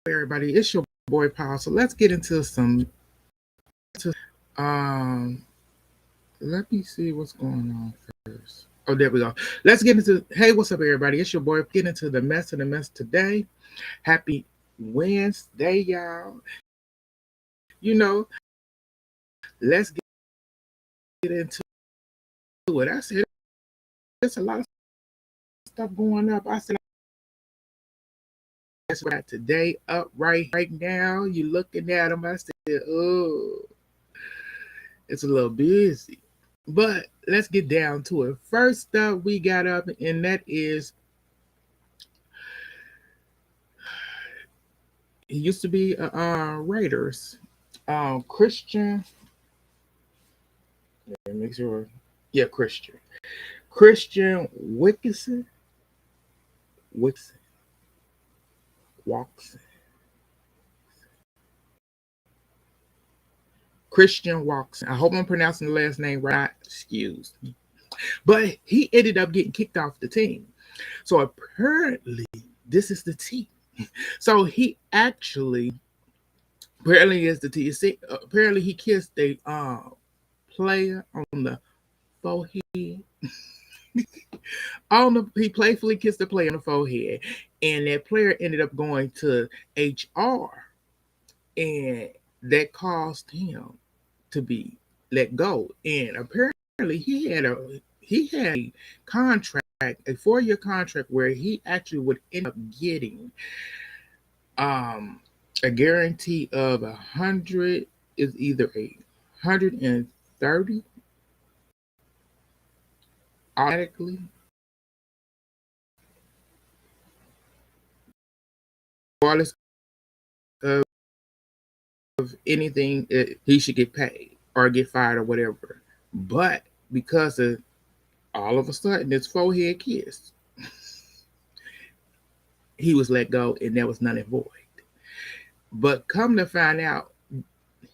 Everybody? It's your boy Paul. So let's get into some. Um, let me see what's going on first. Oh, there we go. Let's get into. Hey, what's up, everybody? It's your boy. Get into the mess of the mess today. Happy Wednesday, y'all. You know, let's get into it. I said there's a lot of stuff going up. I said that's right today up right now. You looking at them? I said, oh, it's a little busy. But let's get down to it. First up, we got up, and that is he used to be Raiders. Christian. Let me make sure. Yeah, Christian Wikson. Wikson. Walks. Christian Walks. I hope I'm pronouncing the last name right. Excuse me. But he ended up getting kicked off the team. So apparently, this is the team. So he apparently is the team. Apparently he kissed a player on the forehead. He playfully kissed the player on the forehead, and that player ended up going to HR, and that caused him to be let go. And apparently he had a contract, a 4-year contract, where he actually would end up getting a guarantee of 100 is either 130 automatically, regardless of anything, he should get paid or get fired or whatever. But because of all of a sudden this forehead kiss, he was let go, and that was null and void. But come to find out,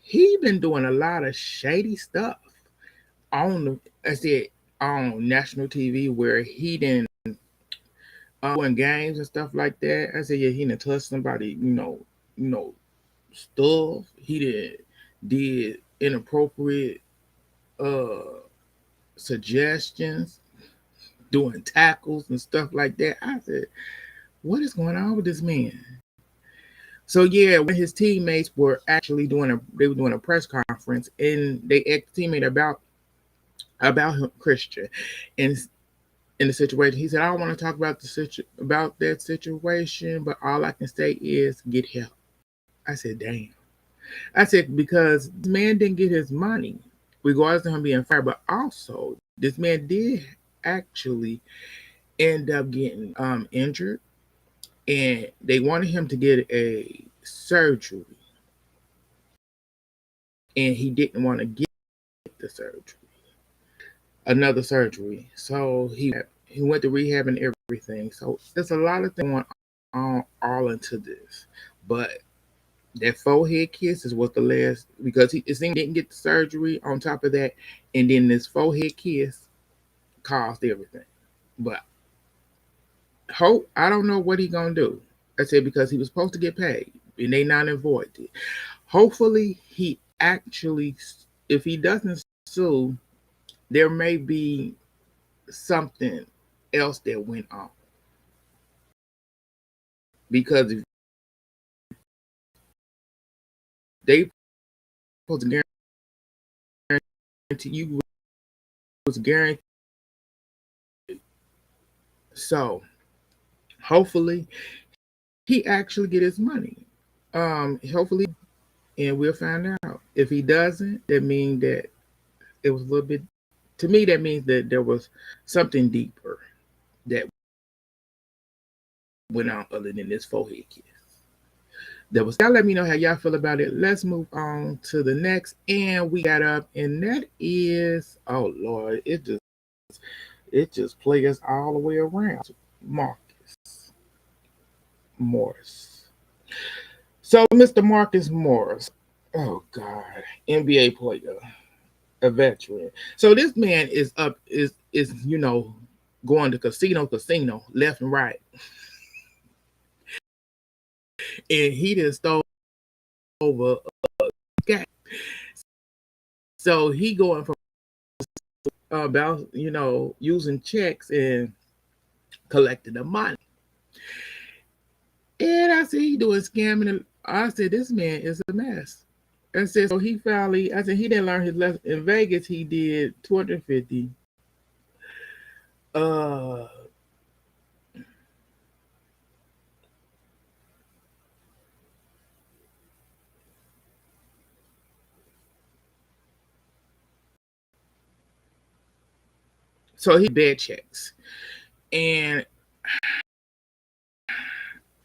he been doing a lot of shady stuff on national TV, where he didn't win games and stuff like that. I said, yeah, he didn't touch somebody, stuff. He did inappropriate suggestions, doing tackles and stuff like that. I said, what is going on with this man? So yeah, when his teammates were actually doing a press conference, and they asked the teammate about him, Christian, and in the situation, he said, I don't want to talk about about that situation, but all I can say is get help. I said, damn. I said, because this man didn't get his money, regardless of him being fired, but also this man did actually end up getting injured, and they wanted him to get a surgery, and he didn't want to get the another surgery. So he went to rehab and everything. So there's a lot of things going on all into this, but that forehead kiss is what the last, because it seemed he didn't get the surgery on top of that, and then this forehead kiss caused everything. But hope, I don't know what he gonna do. I said, because he was supposed to get paid, and they not avoided it. Hopefully he actually, if he doesn't sue, there may be something else that went on, because if they supposed to guarantee you, was guaranteed. So hopefully he actually get his money. Hopefully, and we'll find out. If he doesn't, that means that it was a little bit. To me, that means that there was something deeper that went on other than this forehead kiss. Y'all let me know how y'all feel about it. Let's move on to the next, and we got up, and that is, oh Lord, it just plays all the way around. Marcus Morris. So Mr. Marcus Morris, oh God, NBA player, a veteran. So this man is going to casino left and right. and he just stole over a guy. So he going from about using checks and collecting the money. And I said he doing scamming. And I said this man is a mess. I said so he finally. I said he didn't learn his lesson in Vegas. He did 250. Uh, so he bad checks, and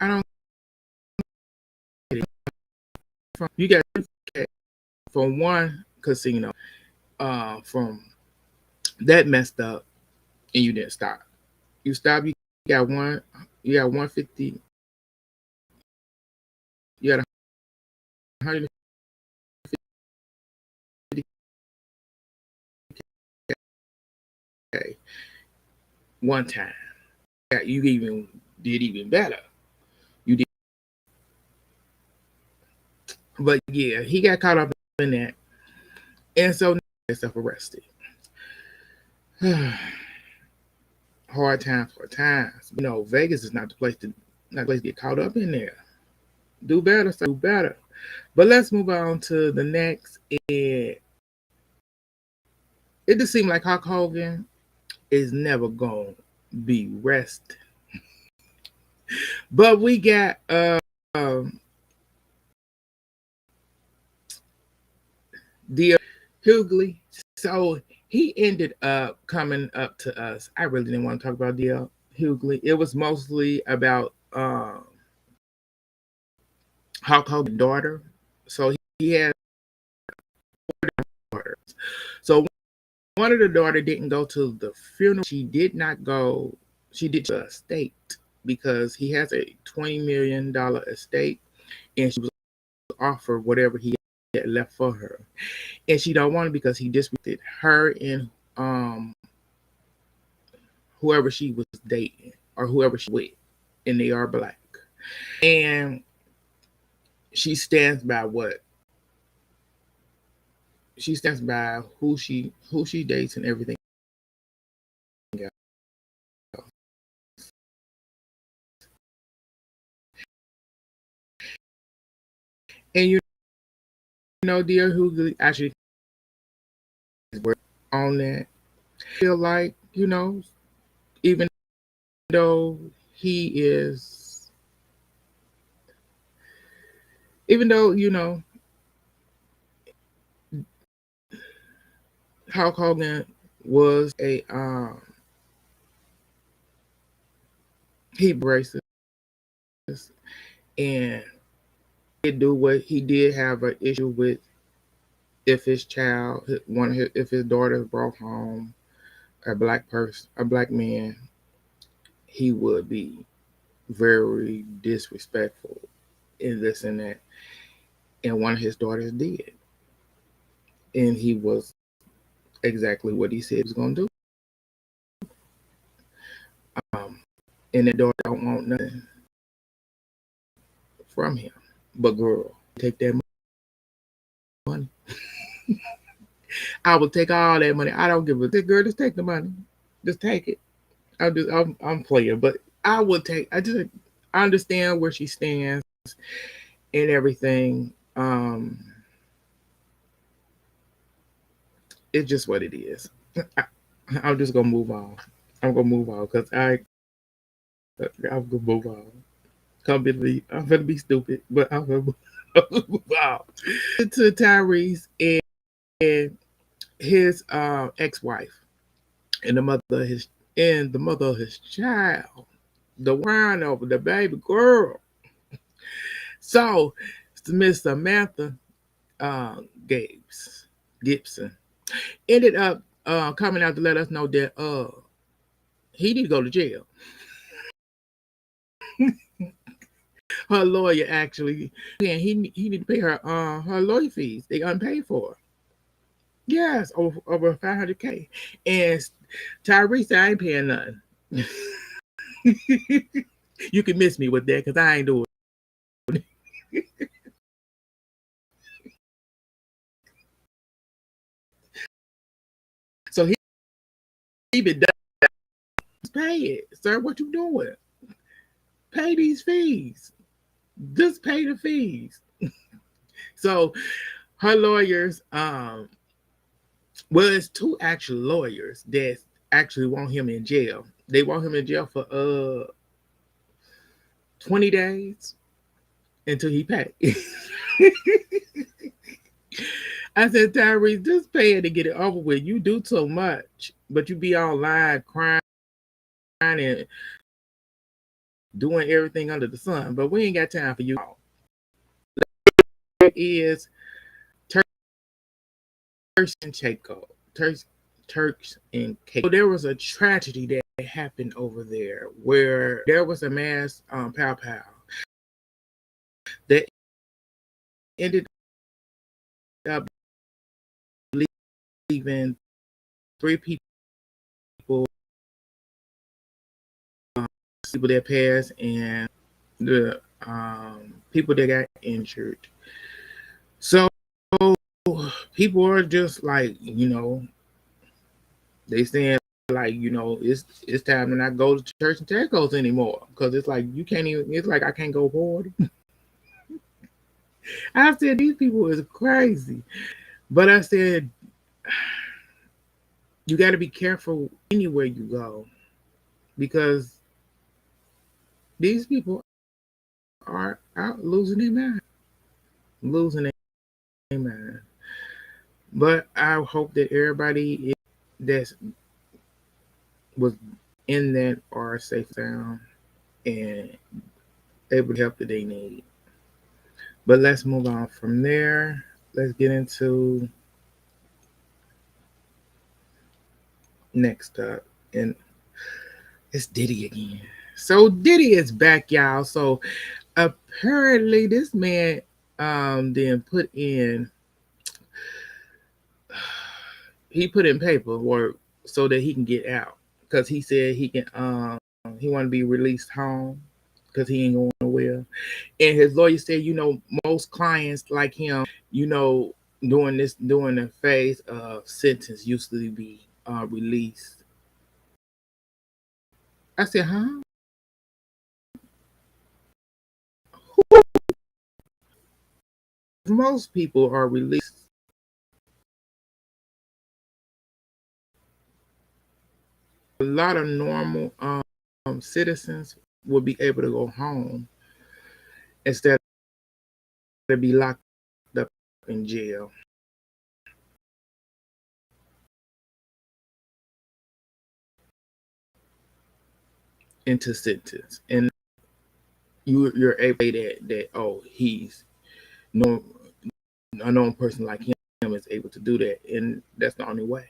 I don't. You got from one casino, from that messed up, and you didn't stop. You stop. You got one. You got 150. You got 150. One time. You even did even better. You did, but yeah, he got caught up in that, and so now he's self-arrested. Hard times. Vegas is not the place to get caught up in there. Do better, so do better. But let's move on to the next. It just seemed like Hulk Hogan is never going to be rested. But we got the Hughley. So he ended up coming up to us. I really didn't want to talk about DL Hughley. It was mostly about Hulk Hogan's daughter. So he had daughters. So one of the daughter didn't go to the funeral. She did not go. She did to a estate because he has a $20 million estate, and she was offered whatever he had left for her, and she don't want it because he disrespected her and whoever she was dating or whoever she with, and they are black, and she stands by what she stands by who she dates and everything else. And dear who actually work on that. I feel like even though he is, even though Hulk Hogan was a he racist, and he did do what he did have an issue with if his child, if his daughter brought home a black person, a black man, he would be very disrespectful in this and that. And one of his daughters did, and he was exactly what he said he was going to do. And that daughter don't want nothing from him. But girl, take that money. I will take all that money. I don't give a girl. Just take the money. Just take it. I'm playing, but I would take. I understand where she stands and everything. It's just what it is. I'm just gonna move on. I'm gonna move on because I'm gonna move on. I'm gonna be stupid, but I'm gonna move on. To Tyrese and his ex-wife and the mother of his child, the wine over the baby girl. So Miss Samantha Gibson ended up coming out to let us know that he need to go to jail. Her lawyer actually, and he need to pay her lawyer fees. They unpaid for. Yes, over $500K. And Tyrese said, I ain't paying nothing. You can miss me with that because I ain't doing it. So he been done. Pay it, sir. What you doing? Pay these fees. Just pay the fees. So her lawyers, well, it's two actual lawyers that actually want him in jail. They want him in jail for 20 days until he pay. I said, Tyrese, just pay it to get it over with. You do so much, but you be online crying and doing everything under the sun. But we ain't got time for you. There is Turks and Chaco. Turks and Caicos. So there was a tragedy that happened over there where there was a mass pow that ended up leaving 3 people, people that passed and the people that got injured. So people are just like, they saying like, it's time to not go to church and tacos anymore because it's like you can't even. It's like I can't go forward. I said these people is crazy, but I said you got to be careful anywhere you go because these people are out losing their mind. But I hope that everybody that was in that are safe sound and able to help that they need. But let's move on from there. Let's get into next up. And it's Diddy again. So Diddy is back, y'all. So apparently this man then put in paperwork so that he can get out. Because he said he want to be released home because he ain't going nowhere. And his lawyer said, most clients like him, during the phase of sentence usually be released. I said, huh? Most people are released. A lot of normal citizens will be able to go home instead of be locked up in jail. Into sentence, and you're able to say that he's no a known person like him is able to do that, and that's the only way.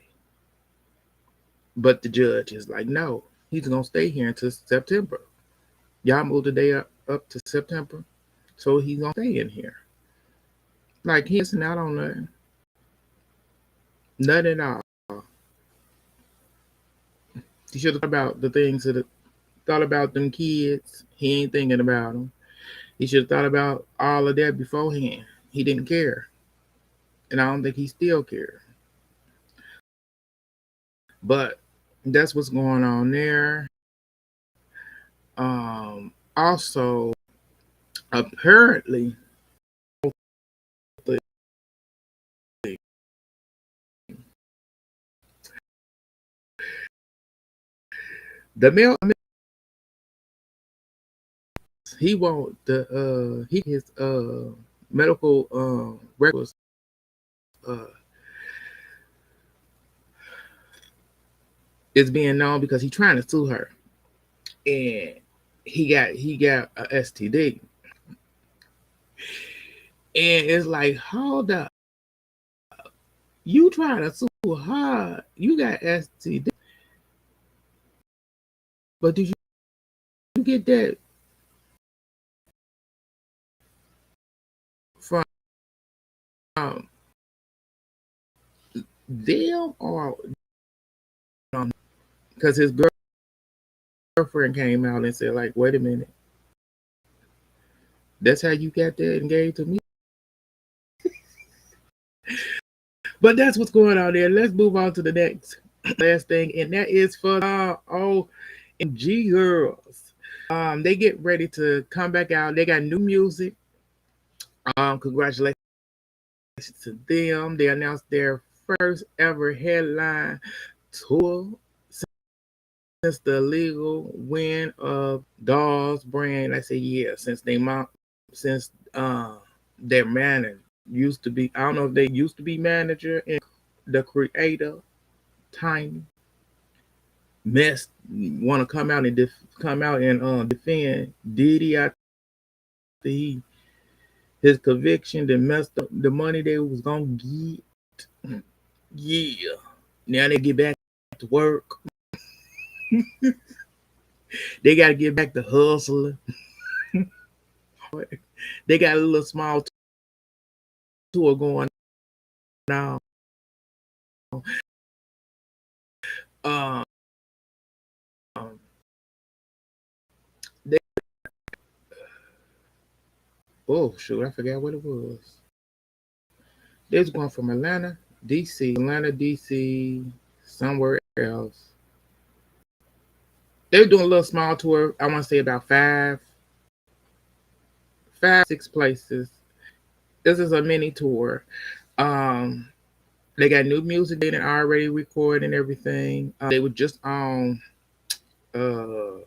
But the judge is like, no, he's gonna stay here until September. Y'all moved the day up to September, so he's gonna stay in here. Like he's missing out on nothing at all. He should have thought about the things thought about them kids. He ain't thinking about them. He should have thought about all of that beforehand. He didn't care, and I don't think he still cares. But that's what's going on there. Also, apparently, the, the male he won't he his medical records uh is being known because he's trying to sue her, and he got a STD, and it's like, hold up, you trying to sue her, you got STD, but did you get that from them or because his girlfriend came out and said like, wait a minute, That's how you got that engaged to me. But that's what's going on there. Let's move on to the next last thing, and that is for OMG girls. They get ready to come back out. They got new music. Congratulations to them. They announced their first ever headline tour since the legal win of Dawes brand. I say yeah, since their manager used to be. I don't know if they used to be manager and the creator Tiny mess want to come out and defend Diddy after he his conviction that messed up the money they was gonna get. Yeah, now they get back to work. They got to get back to hustling. They got a little small tour going on. Um, they, oh shoot, I forgot what it was. They was going from Atlanta, DC, somewhere else. They were doing a little small tour. I want to say about six places. This is a mini tour. Um, they got new music they didn't already record and everything. They were just on uh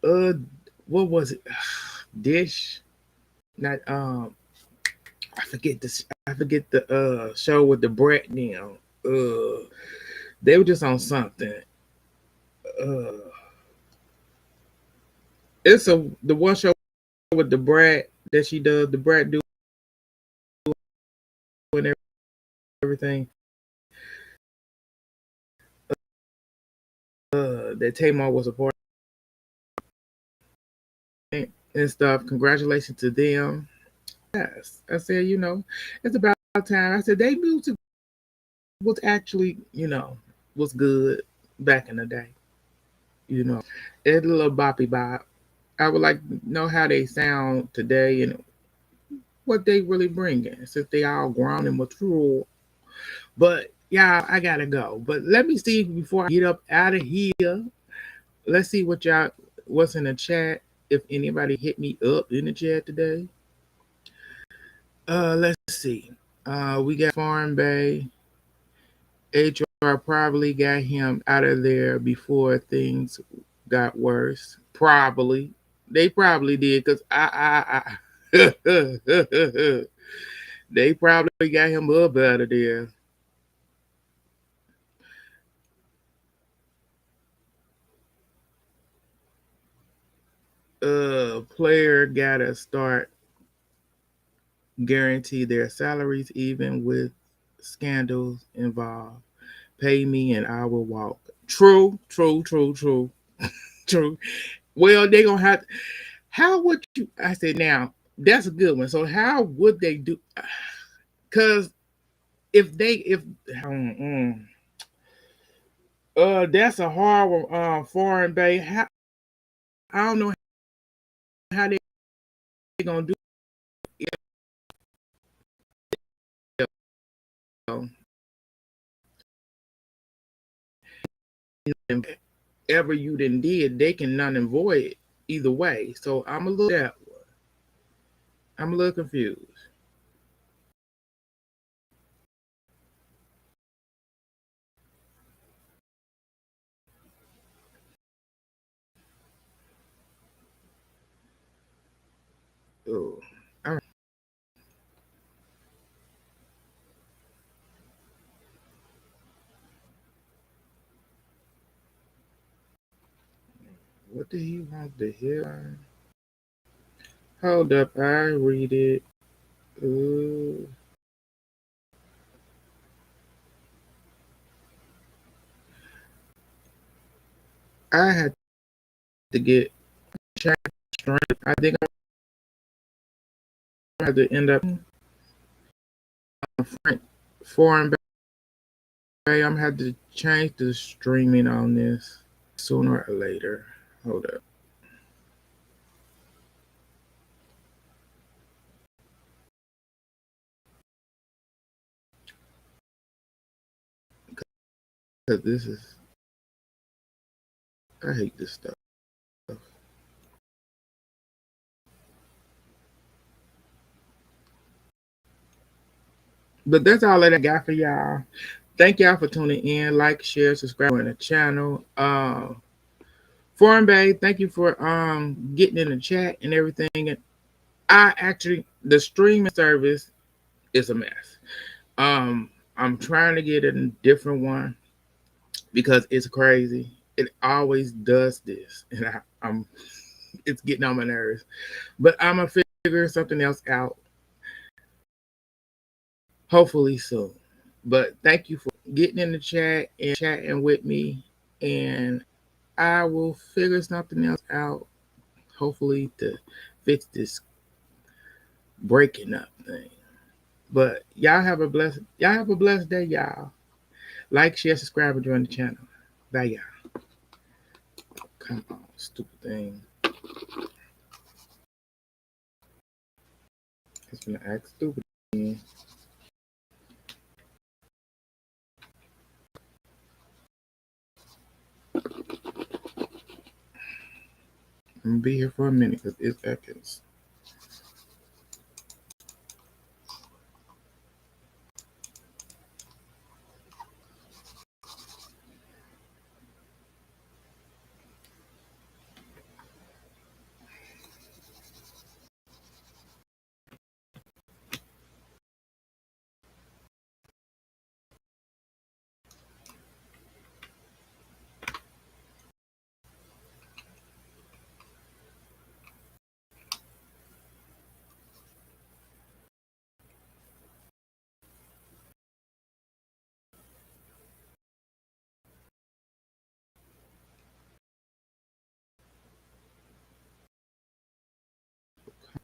uh what was it? Dish. Not I forget the show with the Brett now. They were just on something. Uh it's the one show with the Brad that she does, the Brad do and everything. That Tamar was a part of and stuff. Congratulations to them. Yes. I said, it's about time. I said they music was actually, was good back in the day. It's a little boppy bop. I would like to know how they sound today and what they really bring in since they all grown and mature. But yeah, I gotta go. But let me see before I get up out of here. Let's see what's in the chat. If anybody hit me up in the chat today. Let's see. We got Farm Bay. HR probably got him out of there before things got worse. Probably. They probably did because they probably got him up out of there. Player gotta start guarantee their salaries even with scandals involved. Pay me and I will walk. True, true, true, true, true. Well, they gonna have. How would you? I said now that's a good one. So how would they do? Because if that's a hard one. Foreign bay. I don't know how they gonna do it. Ever you didn't did, they can none and void either way. So I'm a little confused. Oh, all right. What did he want to hear? Hold up, I read it. Uh, I had to get checked strength. I think I had to end up foreign bay. I'm had to change the streaming on this sooner or later. Hold up. Because I hate this stuff. But that's all that I got for y'all. Thank y'all for tuning in. Like, share, subscribe on the channel. Foreign Bay, thank you for getting in the chat and everything. And the streaming service is a mess. I'm trying to get a different one because it's crazy. It always does this, and I'm it's getting on my nerves. But I'm gonna figure something else out, hopefully soon. But thank you for getting in the chat and chatting with me, and I will figure something else out, hopefully to fix this breaking up thing. But y'all have a blessed day, y'all. Like, share, subscribe, and join the channel. Bye, y'all. Come on, stupid thing. It's gonna act stupid again. I'm gonna be here for a minute because it's acting.